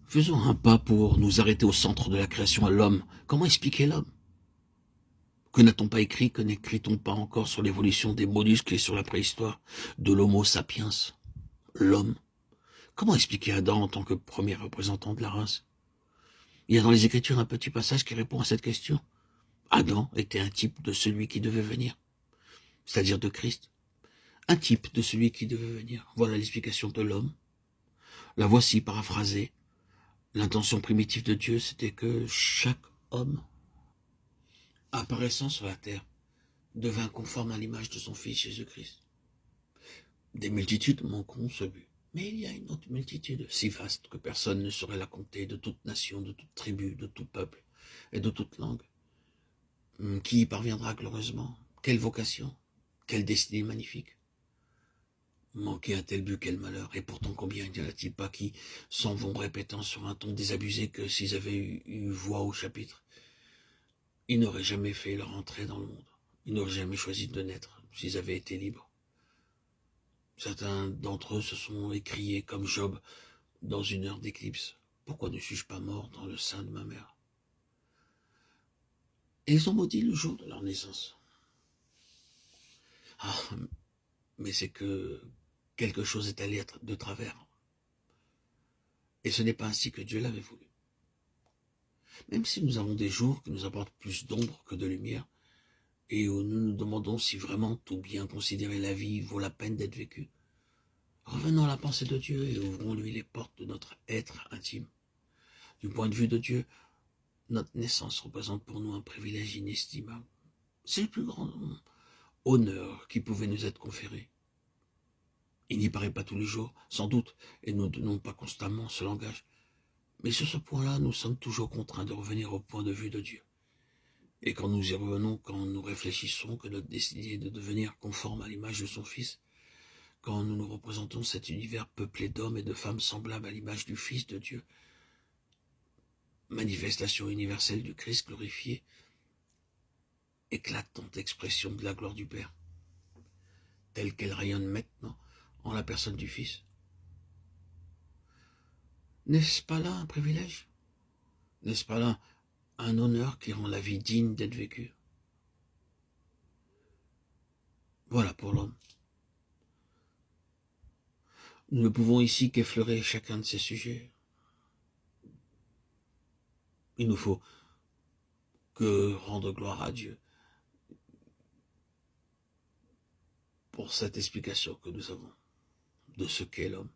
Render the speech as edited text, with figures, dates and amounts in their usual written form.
Faisons un pas pour nous arrêter au centre de la création à l'homme. Comment expliquer l'homme? Que n'a-t-on pas écrit, que n'écrit-on pas encore sur l'évolution des mollusques et sur la préhistoire de l'Homo sapiens, l'homme? Comment expliquer Adam en tant que premier représentant de la race? Il y a dans les Écritures un petit passage qui répond à cette question. Adam était un type de celui qui devait venir, c'est-à-dire de Christ. Un type de celui qui devait venir. Voilà l'explication de l'homme. La voici paraphrasée. L'intention primitive de Dieu, c'était que chaque homme apparaissant sur la terre devint conforme à l'image de son Fils Jésus-Christ. Des multitudes manqueront ce but. Mais il y a une autre multitude, si vaste que personne ne saurait la compter, de toute nation, de toute tribu, de tout peuple et de toute langue. Qui y parviendra glorieusement? Quelle vocation? Quelle destinée magnifique? Manquer un tel but, quel malheur. Et pourtant combien n'y en a-t-il pas qui s'en vont répétant sur un ton désabusé que s'ils avaient eu voix au chapitre, ils n'auraient jamais fait leur entrée dans le monde. Ils n'auraient jamais choisi de naître s'ils avaient été libres. Certains d'entre eux se sont écriés comme Job dans une heure d'éclipse. Pourquoi ne suis-je pas mort dans le sein de ma mère? Et ils ont maudit le jour de leur naissance. Ah, mais c'est que quelque chose est allé de travers. Et ce n'est pas ainsi que Dieu l'avait voulu. Même si nous avons des jours qui nous apportent plus d'ombre que de lumière, et où nous nous demandons si vraiment tout bien considérer la vie vaut la peine d'être vécu, revenons à la pensée de Dieu et ouvrons-lui les portes de notre être intime. Du point de vue de Dieu, notre naissance représente pour nous un privilège inestimable. C'est le plus grand honneur qui pouvait nous être conféré. Il n'y paraît pas tous les jours, sans doute, et nous ne donnons pas constamment ce langage. Mais sur ce point-là, nous sommes toujours contraints de revenir au point de vue de Dieu. Et quand nous y revenons, quand nous réfléchissons que notre destinée est de devenir conforme à l'image de son Fils, quand nous nous représentons cet univers peuplé d'hommes et de femmes semblables à l'image du Fils de Dieu, manifestation universelle du Christ glorifié, éclatante expression de la gloire du Père, telle qu'elle rayonne maintenant en la personne du Fils. N'est-ce pas là un privilège? N'est-ce pas là un honneur qui rend la vie digne d'être vécue? Voilà pour l'homme. Nous ne pouvons ici qu'effleurer chacun de ces sujets. Il nous faut que rendre gloire à Dieu pour cette explication que nous avons de ce qu'est l'homme.